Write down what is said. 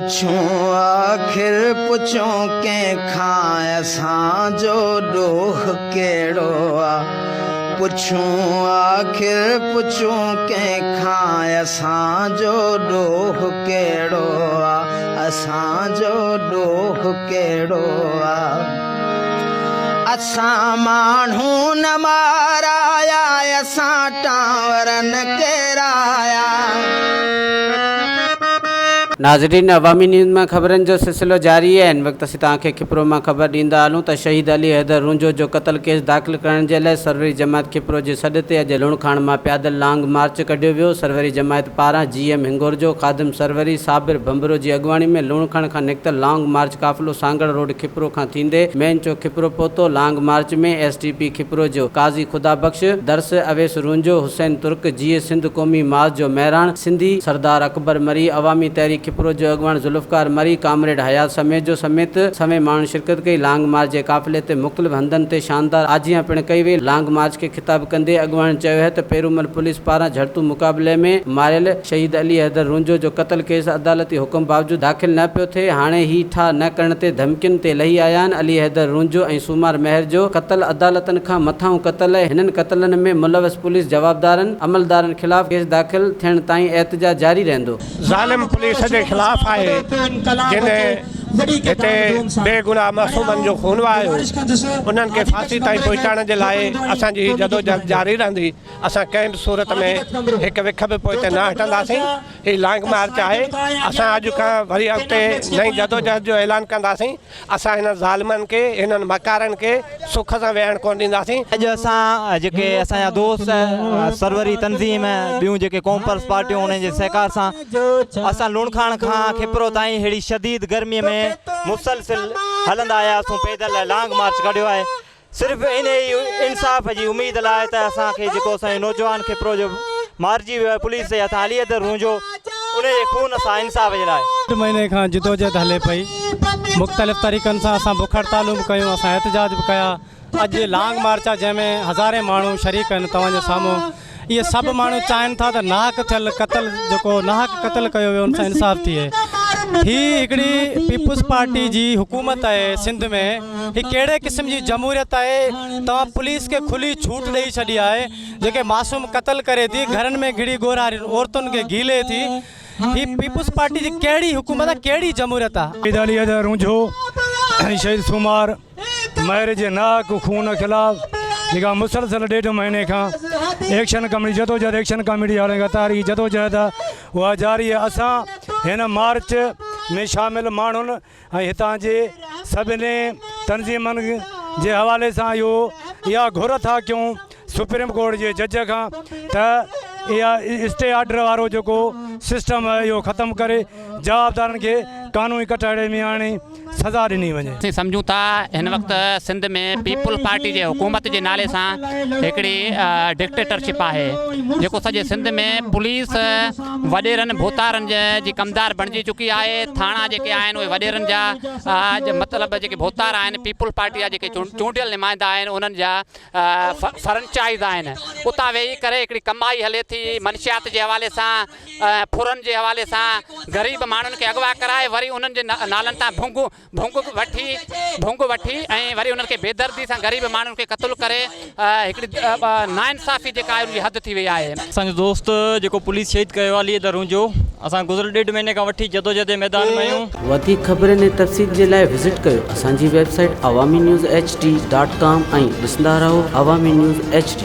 पुछूं आखिर पुछूं कंहिंखां असांजो ॾोह कहिड़ो आहे। पुछूं आखिर पुछूं कंहिंखां असांजो ॾोह कहिड़ो आहे, असांजो ॾोह कहिड़ो आहे। असां माण्हू न माराया, असां टावर न केराया। नाज़रीन, अवामी न्यूज़ में ख़बरनि जो सिलसिलो जारी है। इन वक्त असीं तव्हांखे खिपरो में ख़बर ॾींदा हलूं त शहीद अली हैदर रुंजो जो क़त्ल केस दाख़िल करण जे लाइ सरवरी जमात खिपरो जे सॾ ते अॼु लुणखाण मां पैदल लांग मार्च कढियो वियो। सरवरी जमात पारां GM हिंगोर जो ख़ादिम सरवरी साबिर भंबरो जी अॻुवाणी में लुणखाण खां निकितल लांग मार्च काफ़िलो सांगड़ रोड खिपरो खां थींदे मेन चौक खिपरो पहुतो। लांग मार्च में STP खिपरो जो काज़ी खुदा बख्श, दरस अवेस रुंजो, हुसैन तुर्क, GA सिंध क़ौमी माज़ जो महिराण सिंधी, सरदार अकबर मरी, अवामी तहरीक खिपरो जो अॻुवाण ज़ुल्फ़कार मरी, कामरेड हयात समेत समेत माण्हू शिरकत कई। लांग मार्च जे काफ़िले ते मुख़्तलिफ़ हंधनि ते शानदार आजियां पिणु कई वई। लांग मार्च खे ख़िताब कंदे अॻुवाण चयो है त पेरूमल पुलिस पारां झड़तू मुक़ाबले में मारियल शहीद अली हैदर रुंजो जो क़त्ल केस अदालती हुकुम बावजूद दाख़िल न पियो थिए। हाणे ही ठा न करण ते धमकियुनि ते लही आया आहिनि। अली हैदर रुंजो ऐं सूमार महर जो क़त्ल अदालतनि खां मथां क़त्ल आहे। हिननि क़त्लनि में मुलवस पुलिस जवाबदारनि अमलदारनि ख़िलाफ़ केस दाख़िल थियण ताईं एहतजाज जारी रहंदो। ज़ालिम पुलिस जे ख़िलाफ़ आहे जिन्हें हिते बेगुनाह मासूमनि जो खून वहायो, उन्हनि खे फांसी ताईं पहुचाइण जे लाइ असांजी जदोजहद जारी रहंदी। असां कंहिं बि सूरत में हिकु विख बि पोइ ते न हटंदासीं। ही लॉन्ग मार्च आहे। असां अॼु खां वरी अॻिते नई जदोजहद जो ऐलान कंदासीं। असां हिन ज़ालिमनि खे, हिननि मकारनि खे सुख सां वेहण कोन ॾींदासीं। अॼु असां जेके असांजा दोस्त सरवरी तंज़ीम ॿियूं जेके कॉम्पर्स पार्टियूं उन्हनि जे सहकार सां असां लुणखाण खां खिपरो ताईं अहिड़ी शदीद गर्मीअ में मुसलसिल हलंदा आयासीं। पैदल लांग मार्च कढियो आहे सिर्फ़ु इन इंसाफ़ जी उम्मीद लाइ त असांखे जेको असांजो नौजवान खिपरो जो मारिजी वियो आहे पुलिस जे हथां, अली हैदर रुंजो, उनजे खून सां इंसाफ़ जे लाइ 2 महीने खां जिदोजहद हले पई। मुख़्तलिफ़ तरीक़नि सां असां बुख हड़तालूं बि कयूं, असां एहतजाज बि कया। अॼु लांग मार्च आहे जंहिंमें हज़ारे माण्हू शरीक आहिनि तव्हांजे साम्हूं। इहे सभु माण्हू चाहिनि था त नाहक थियल क़त्ल जेको नाहक क़त्ल कयो वियो उन सां इंसाफ़ थिए। ही हिकिड़ी पीपुल्स पार्टी जी हुकूमत आहे सिंध में। ही कहिड़े क़िस्म जी जमहूरियत आहे? तव्हां पुलिस खे खुली छूट ॾेई छॾी आहे जेके मासूम क़त्ल करे थी, घरनि में घिड़ी गोरा औरतुनि खे गीले थी। ही पीपुल्स पार्टी जी कहिड़ी हुकूमत आहे, कहिड़ी जमहूरियत आहे? शहीद अली हैदर रुंजो शहीद सूमार महर जे नाहक खून ख़िलाफ़ जेका मुसलसल 1.5 महीने खां एक्शन कमेटी जदोजहद एक्शन कमेटी वारे ॻतारी जदोजहद उहा जारी आहे। असां हिन मार्च में शामिल माण्हुनि ऐं हितां जे सभिनी तंज़ीमनि जे हवाले सां इहा घुर था कयूं सुप्रीम कोर्ट जे जज खां त इहा स्टे ऑर्डर वारो जेको सिस्टम आहे इहो ख़तमु करे जवाबदारनि खे कानूनी कटाड़े में आणे सज़ा ॾिनी वञे। असीं सम्झूं था हिन वक़्तु सिंध में पीपुल पार्टी जे हुकूमत जे नाले सां हिकिड़ी डिक्टेटरशिप आहे जेको सॼे सिंध में पुलिस वॾेरनि भोतारनि जी कमदार बणिजी चुकी आहे। थाणा जेके आहिनि उहे वॾेरनि जा मतिलबु जेके भोतार आहिनि पीपुल पार्टी जा जेके चूंडियल नुमाइंदा आहिनि उन्हनि जा फ्रेंचाइज़ आहिनि। उतां वेही करे हिकिड़ी कमाई हले थी मनशियात जे हवाले सां, फुरनि जे हवाले सां ग़रीब माण्हुनि खे अगवा कराए वरी उन्हनि जे नालनि तां भुंग वठी ऐं वरी उन्हनि खे बेदर्दी सां ग़रीब माण्हुनि खे क़त्ल करे हिकिड़ी नाइंसाफ़ी जेका आहे उनजी हद थी वई आहे। असांजो दोस्त जेको पुलिस शहीद कयो अली हैदर रुंजो, असां गुज़िरियल 1.5 महीने खां वठी जदोजहद जे मैदान में आहियूं। वधीक ख़बरनि ऐं तफ़सील जे लाइ विज़िट कयो असांजी वेबसाइट awamiNewsHD.com ऐं ॾिसंदा रहो अवामी न्यूज़ HD।